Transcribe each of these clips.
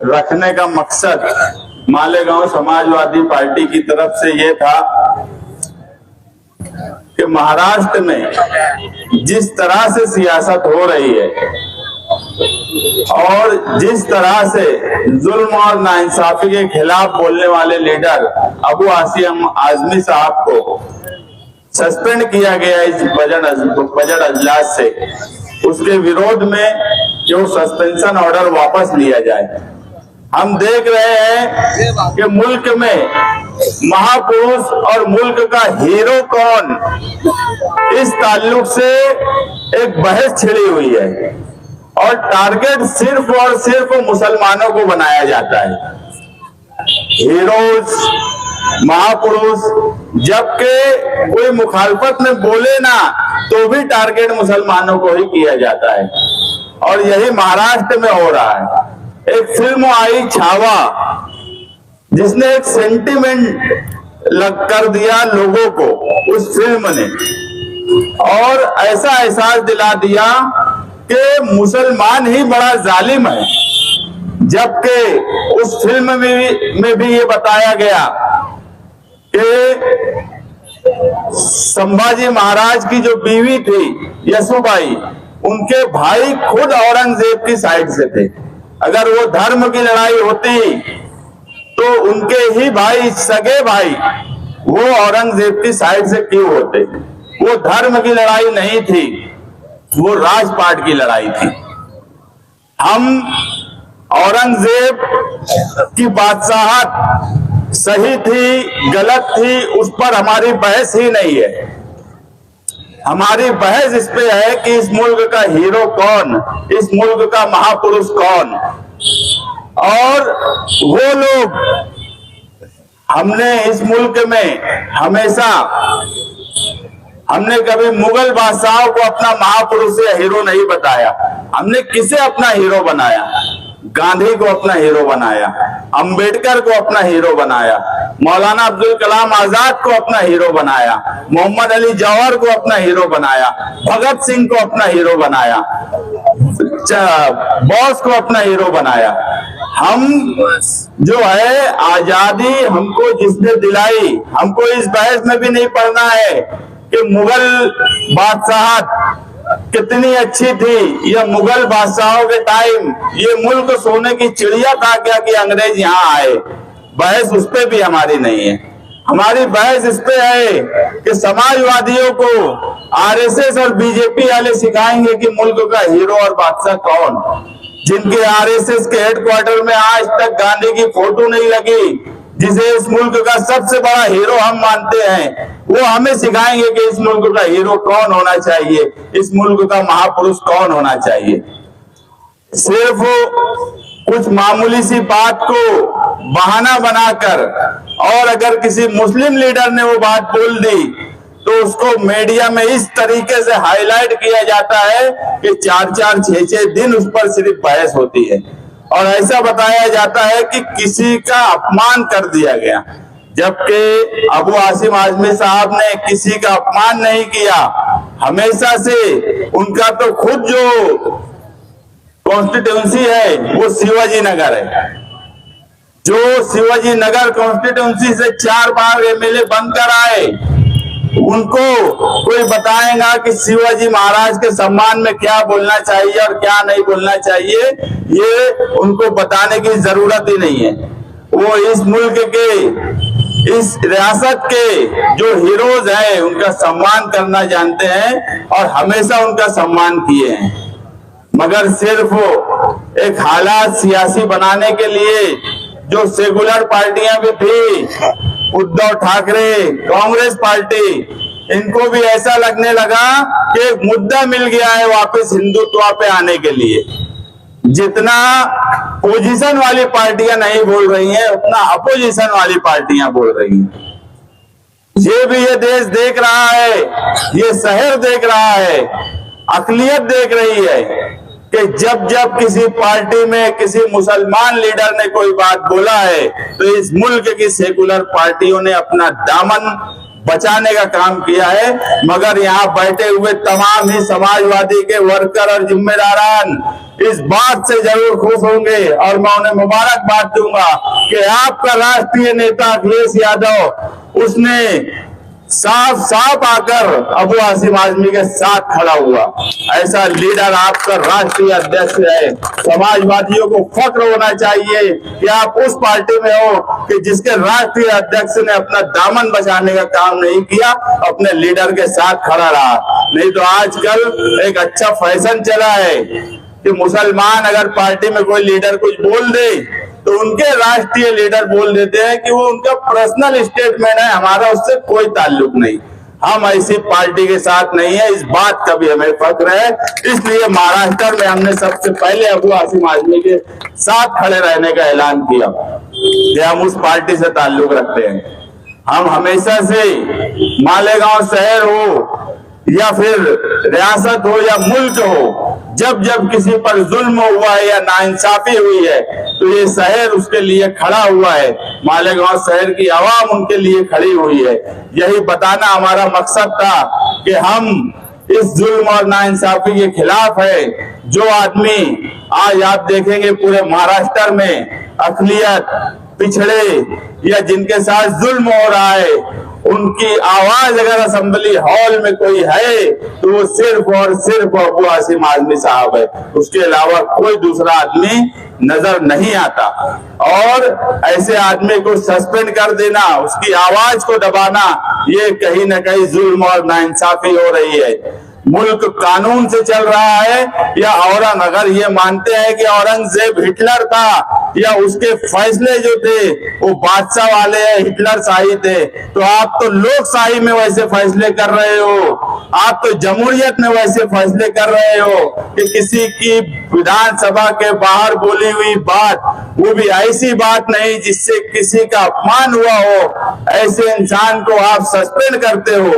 रखने का मकसद मालेगांव समाजवादी पार्टी की तरफ से ये था कि महाराष्ट्र में जिस तरह से सियासत हो रही है और जिस तरह से जुल्म और नाइंसाफी के खिलाफ बोलने वाले लीडर अबू आसिम आजमी साहब को सस्पेंड किया गया इस बजट अजलास से, उसके विरोध में जो सस्पेंशन ऑर्डर वापस लिया जाए। हम देख रहे हैं कि मुल्क में महापुरुष और मुल्क का हीरो कौन, इस ताल्लुक से एक बहस छिड़ी हुई है और टारगेट सिर्फ और सिर्फ मुसलमानों को बनाया जाता है। हीरोज, महापुरुष, जबकि कोई मुखालफत में बोले ना तो भी टारगेट मुसलमानों को ही किया जाता है और यही महाराष्ट्र में हो रहा है। एक फिल्म आई छावा, जिसने एक सेंटिमेंट लग कर दिया लोगों को उस फिल्म ने, और ऐसा एहसास दिला दिया कि मुसलमान ही बड़ा जालिम है, जबकि उस फिल्म में भी ये बताया गया कि संभाजी महाराज की जो बीवी थी यसुबाई, उनके भाई खुद औरंगजेब की साइड से थे। अगर वो धर्म की लड़ाई होती तो उनके ही भाई, सगे भाई, वो औरंगजेब की साइड से क्यों होते? वो धर्म की लड़ाई नहीं थी, वो राजपाट की लड़ाई थी। हम औरंगजेब की बादशाहत सही थी गलत थी, उस पर हमारी बहस ही नहीं है। हमारी बहस इस पे है कि इस मुल्क का हीरो कौन, इस मुल्क का महापुरुष कौन। और वो लोग, हमने इस मुल्क में हमेशा, हमने कभी मुगल बादशाहों को अपना महापुरुष या हीरो नहीं बताया। हमने किसे अपना हीरो बनाया? गांधी को अपना हीरो बनाया, अंबेडकर को अपना हीरो बनाया, मौलाना अब्दुल कलाम आजाद को अपना हीरो बनाया, मोहम्मद अली जौहर को अपना हीरो बनाया, भगत सिंह को अपना हीरो बनाया, बोस को अपना हीरो बनाया। हम जो है आजादी हमको जिसने दिलाई, हमको इस बहस में भी नहीं पड़ना है कि मुगल बादशाहत कितनी अच्छी थी या मुगल बादशाहों के टाइम ये मुल्क सोने की चिड़िया था क्या कि अंग्रेज यहाँ आए। बहस उस पे भी हमारी नहीं है। हमारी बहस इस पे है कि समाजवादियों को आरएसएस और बीजेपी वाले सिखाएंगे कि मुल्क का हीरो और बादशाह कौन, जिनके आरएसएस के हेडक्वार्टर में आज तक गांधी की फोटो नहीं लगी, जिसे इस मुल्क का सबसे बड़ा हीरो हम मानते हैं। वो हमें सिखाएंगे कि इस मुल्क का हीरो कौन होना चाहिए, इस मुल्क का महापुरुष कौन होना चाहिए। सिर्फ कुछ मामूली सी बात को बहाना बनाकर, और अगर किसी मुस्लिम लीडर ने वो बात बोल दी तो उसको मीडिया में इस तरीके से हाईलाइट किया जाता है कि 4-4, 6-6 दिन उस पर सिर्फ बहस होती है और ऐसा बताया जाता है कि किसी का अपमान कर दिया गया, जबकि अबू आसिम आजमी साहब ने किसी का अपमान नहीं किया। हमेशा से उनका तो खुद जो कॉन्स्टिट्यूंसी है वो शिवाजी नगर है, जो शिवाजी नगर कॉन्स्टिट्यूंसी से 4 बार एमएलए बनकर आए, उनको कोई बताएगा कि शिवाजी महाराज के सम्मान में क्या बोलना चाहिए और क्या नहीं बोलना चाहिए, ये उनको बताने की जरूरत ही नहीं है। वो इस मुल्क के, इस रियासत के जो हीरोज हैं उनका सम्मान करना जानते हैं और हमेशा उनका सम्मान किए हैं, मगर सिर्फ एक हालात सियासी बनाने के लिए जो सेकुलर पार्टियां भी थी, उद्धव ठाकरे, कांग्रेस पार्टी, इनको भी ऐसा लगने लगा कि एक मुद्दा मिल गया है वापस हिंदुत्व पे आने के लिए। जितना पोजीशन वाली पार्टियां नहीं बोल रही हैं, उतना अपोजिशन वाली पार्टियां बोल रही हैं। ये भी ये देश देख रहा है, ये शहर देख रहा है, अकलियत देख रही है कि जब जब किसी पार्टी में किसी मुसलमान लीडर ने कोई बात बोला है तो इस मुल्क की सेकुलर पार्टियों ने अपना दामन बचाने का काम किया है, मगर यहाँ बैठे हुए तमाम ही समाजवादी के वर्कर और जिम्मेदारान इस बात से जरूर खुश होंगे और मैं उन्हें मुबारकबाद दूंगा कि आपका राष्ट्रीय नेता अखिलेश यादव उसने साफ साफ आकर अबू आसिम आजमी के साथ खड़ा हुआ। ऐसा लीडर आपका राष्ट्रीय अध्यक्ष है। समाजवादियों को फक्र होना चाहिए कि आप उस पार्टी में हो कि जिसके राष्ट्रीय अध्यक्ष ने अपना दामन बचाने का काम नहीं किया, अपने लीडर के साथ खड़ा रहा। नहीं तो आजकल एक अच्छा फैशन चला है कि मुसलमान अगर पार्टी में कोई लीडर कुछ बोल दे तो उनके राष्ट्रीय लीडर बोल देते हैं कि वो उनका पर्सनल स्टेटमेंट है, हमारा उससे कोई ताल्लुक नहीं। हम ऐसी पार्टी के साथ नहीं है, इस बात का भी हमें फक्र है। इसलिए महाराष्ट्र में हमने सबसे पहले अबू आसिम आजमी के साथ खड़े रहने का ऐलान किया कि हम उस पार्टी से ताल्लुक रखते हैं। हम हमेशा से मालेगांव शहर हो या फिर रियासत हो या मुल्क हो, जब जब किसी पर जुल्म हुआ है या नाइंसाफी हुई है तो ये शहर उसके लिए खड़ा हुआ है। मालेगांव शहर की आवाम उनके लिए खड़ी हुई है। यही बताना हमारा मकसद था कि हम इस जुल्म और नाइंसाफी के खिलाफ है। जो आदमी आज आप देखेंगे पूरे महाराष्ट्र में अक़लियत, पिछड़े या जिनके साथ जुल्म हो रहा है, उनकी आवाज अगर असेंबली हॉल में कोई है तो वो सिर्फ और सिर्फ अबू आसिम आजमी साहब है। उसके अलावा कोई दूसरा आदमी नजर नहीं आता। और ऐसे आदमी को सस्पेंड कर देना, उसकी आवाज को दबाना, ये कहीं ना कहीं जुल्म और नाइंसाफी हो रही है। मुल्क कानून से चल रहा है या औरंग, अगर ये मानते हैं कि औरंगजेब हिटलर था या उसके फैसले जो थे वो बादशाह वाले हिटलर शाही थे, तो आप तो लोकशाही में वैसे फैसले कर रहे हो, आप तो जमहूरियत में वैसे फैसले कर रहे हो कि किसी की विधानसभा के बाहर बोली हुई बात, वो भी ऐसी बात नहीं जिससे किसी का अपमान हुआ हो, ऐसे इंसान को आप सस्पेंड करते हो।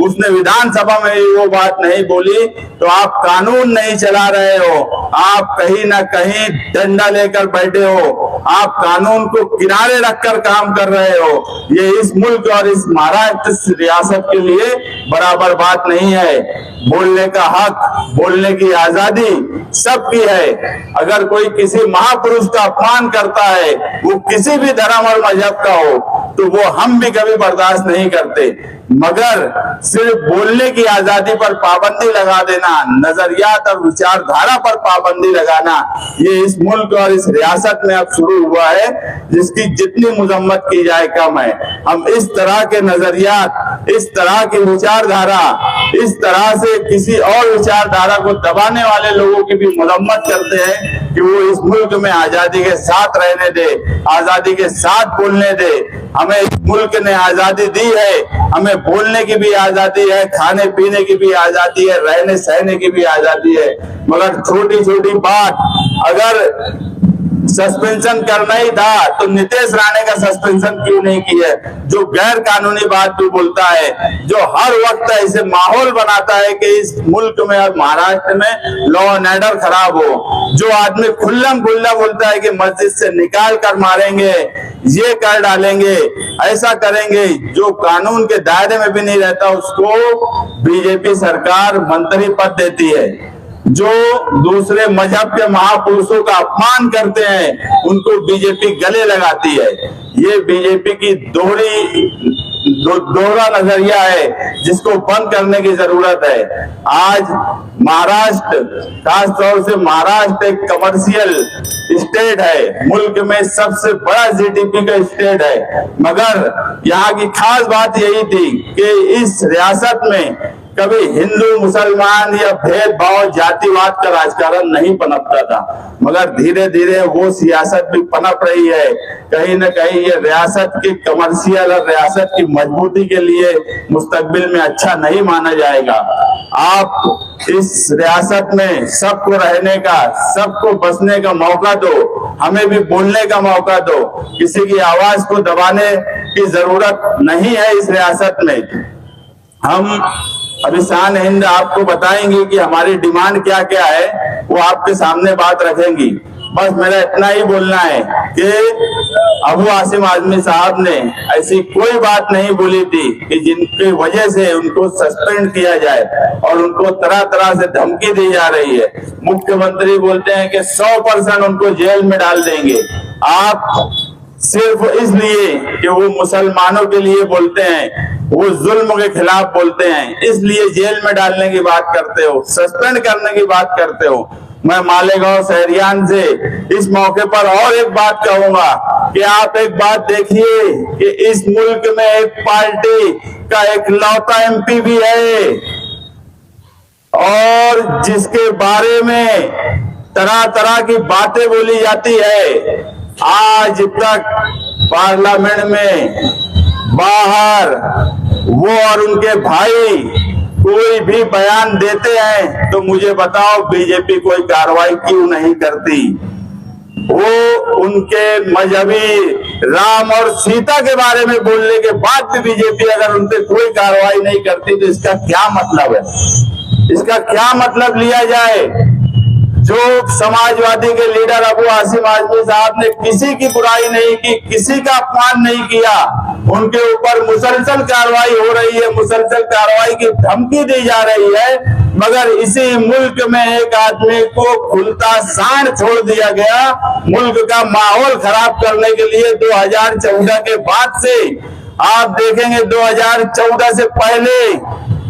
उसने विधानसभा में वो बात नहीं बोली तो आप कानून नहीं चला रहे हो, आप कहीं ना कहीं डंडा लेकर बैठे हो, आप कानून को किनारे रखकर काम कर रहे हो। ये इस मुल्क और इस महाराष्ट्र रियासत के लिए बराबर बात नहीं है। बोलने का हक, बोलने की आजादी सबकी है। अगर कोई किसी महापुरुष का अपमान करता है, वो किसी भी धर्म और मजहब का हो, तो वो हम भी कभी बर्दाश्त नहीं करते। मगर सिर्फ बोलने की आजादी पर पाबंदी लगा देना, नजरियात और विचारधारा पर पाबंदी लगाना, ये इस मुल्क और इस रियासत में अब शुरू हुआ है, जिसकी जितनी मजम्मत की जाए कम है। हम इस तरह के नजरियात, इस तरह की विचारधारा, इस तरह से किसी और विचारधारा को दबाने वाले लोगों की भी मजम्मत करते हैं कि वो इस मुल्क में आजादी के साथ रहने दे, आजादी के साथ बोलने दे। हमें इस मुल्क ने आजादी दी है, हमें बोलने की भी आजादी है, खाने पीने की भी आजादी है, रहने सहने की भी आजादी है। मगर छोटी छोटी बात, अगर सस्पेंशन करना ही था तो नीतीश राणे का सस्पेंशन क्यों नहीं किया? जो गैर कानूनी बात भी बोलता है, जो हर वक्त ऐसे माहौल बनाता है कि इस मुल्क में और महाराष्ट्र में लॉ एंड ऑर्डर खराब हो, जो आदमी खुल्लम खुल्ला बोलता है कि मस्जिद से निकाल कर मारेंगे, ये कर डालेंगे, ऐसा करेंगे, जो कानून के दायरे में भी नहीं रहता, उसको बीजेपी सरकार मंत्री पद देती है। जो दूसरे मजहब के महापुरुषों का अपमान करते हैं, उनको बीजेपी गले लगाती है। ये बीजेपी की दोहरा नजरिया है, जिसको बंद करने की जरूरत है। आज महाराष्ट्र, खास तौर से महाराष्ट्र एक कमर्शियल स्टेट है, मुल्क में सबसे बड़ा जीडीपी का स्टेट है। मगर यहाँ की खास बात यही थी कि इस रियासत में कभी हिंदू मुसलमान या भेदभाव जातिवाद का राजकारण नहीं पनपता था, मगर धीरे धीरे वो सियासत भी पनप रही है। कहीं न कहीं ये रियासत की कमर्शियल और रियासत की मजबूती के लिए मुस्तकबिल में अच्छा नहीं माना जाएगा। आप इस रियासत में सबको रहने का, सबको बसने का मौका दो, हमें भी बोलने का मौका दो। किसी की आवाज को दबाने की जरूरत नहीं है इस रियासत में। हम अभी शान हिंद आपको बताएंगे कि हमारी डिमांड क्या क्या है, वो आपके सामने बात रखेंगी। बस मेरा इतना ही बोलना है कि अबू आसिम आजमी साहब ने ऐसी कोई बात नहीं बोली थी कि जिनकी वजह से उनको सस्पेंड किया जाए और उनको तरह तरह से धमकी दी जा रही है। मुख्यमंत्री बोलते हैं कि 100% उनको जेल में डाल देंगे। आप सिर्फ इसलिए कि वो मुसलमानों के लिए बोलते हैं, वो जुल्म के खिलाफ बोलते हैं, इसलिए जेल में डालने की बात करते हो, सस्पेंड करने की बात करते हो। मैं मालेगांव शहरियान से इस मौके पर और एक बात कहूंगा कि आप एक बात देखिए कि इस मुल्क में एक पार्टी का एक लौता एमपी भी है और जिसके बारे में तरह तरह की बातें बोली जाती है। आज तक पार्लियामेंट में बाहर वो और उनके भाई कोई भी बयान देते हैं तो मुझे बताओ बीजेपी कोई कार्रवाई क्यों नहीं करती? वो उनके मजहबी राम और सीता के बारे में बोलने के बाद भी बीजेपी अगर उन पर कोई कार्रवाई नहीं करती तो इसका क्या मतलब है? इसका क्या मतलब लिया जाए? जो समाजवादी के लीडर अबू आसिम आजमी साहब ने किसी की बुराई नहीं की, किसी का अपमान नहीं किया, उनके ऊपर मुसलसल कार्रवाई हो रही है, मुसलसल कार्रवाई की धमकी दी जा रही है, मगर इसी मुल्क में एक आदमी को खुलता सांड छोड़ दिया गया मुल्क का माहौल खराब करने के लिए। 2014 के बाद से आप देखेंगे 2014 से पहले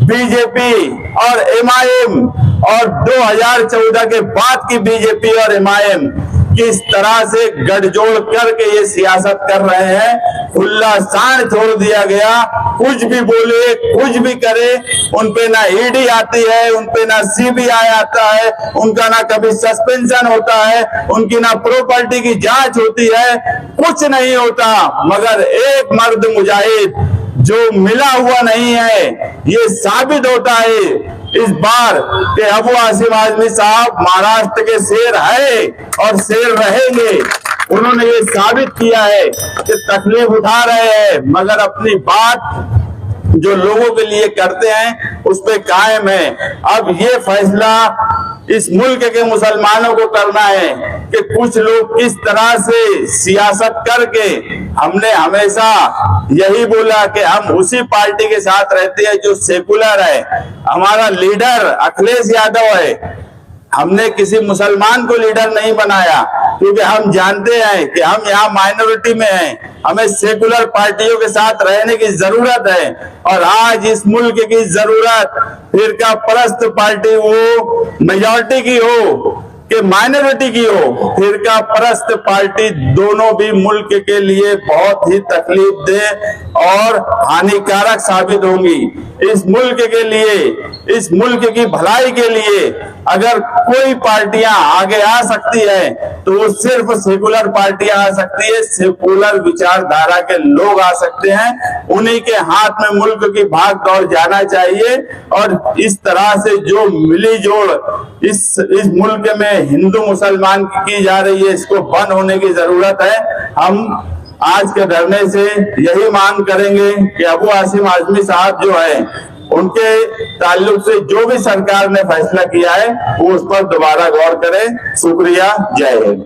बीजेपी और एमआईएम और 2014 के बाद की बीजेपी और एमआईएम किस तरह से गठजोड़ करके ये सियासत कर रहे हैं। खुला सांड छोड़ दिया गया, कुछ भी बोले कुछ भी करे, उनपे ना ईडी आती है, उनपे ना सीबीआई आता है, उनका ना कभी सस्पेंशन होता है, उनकी ना प्रॉपर्टी की जांच होती है, कुछ नहीं होता। मगर एक मर्द मुजाहिद जो मिला हुआ नहीं है, ये साबित होता है इस बार कि अबू आसिम आजमी साहब महाराष्ट्र के शेर है और शेर रहेंगे। उन्होंने ये साबित किया है कि तकलीफ उठा रहे हैं मगर अपनी बात जो लोगों के लिए करते हैं उस पे कायम है। अब ये फैसला इस मुल्क के मुसलमानों को करना है कि कुछ लोग किस तरह से सियासत करके, हमने हमेशा यही बोला कि हम उसी पार्टी के साथ रहते हैं जो सेकुलर है। हमारा लीडर अखिलेश यादव है, हमने किसी मुसलमान को लीडर नहीं बनाया क्योंकि हम जानते हैं कि हम यहाँ माइनॉरिटी में हैं, हमें सेकुलर पार्टियों के साथ रहने की जरूरत है। और आज इस मुल्क की जरूरत फिरका परस्त पार्टी वो मेजॉरिटी की हो कि माइनॉरिटी की हो, फिरका परस्त पार्टी दोनों भी मुल्क के लिए बहुत ही तकलीफ दे और हानिकारक साबित होंगी। इस मुल्क के लिए, इस मुल्क की भलाई के लिए अगर कोई पार्टियां आगे आ सकती है तो वो सिर्फ सेकुलर पार्टियां आ सकती है, सेकुलर विचारधारा के लोग आ सकते हैं। उन्हीं के हाथ में मुल्क की भाग दौड़ जाना चाहिए और इस तरह से जो मिली जोड़ इस मुल्क में हिंदू मुसलमान की जा रही है, इसको बंद होने की जरूरत है। हम आज के धरने से यही मांग करेंगे कि अबू आसिम आजमी साहब जो है उनके ताल्लुक से जो भी सरकार ने फैसला किया है वो उस पर दोबारा गौर करें। शुक्रिया, जय हिंद।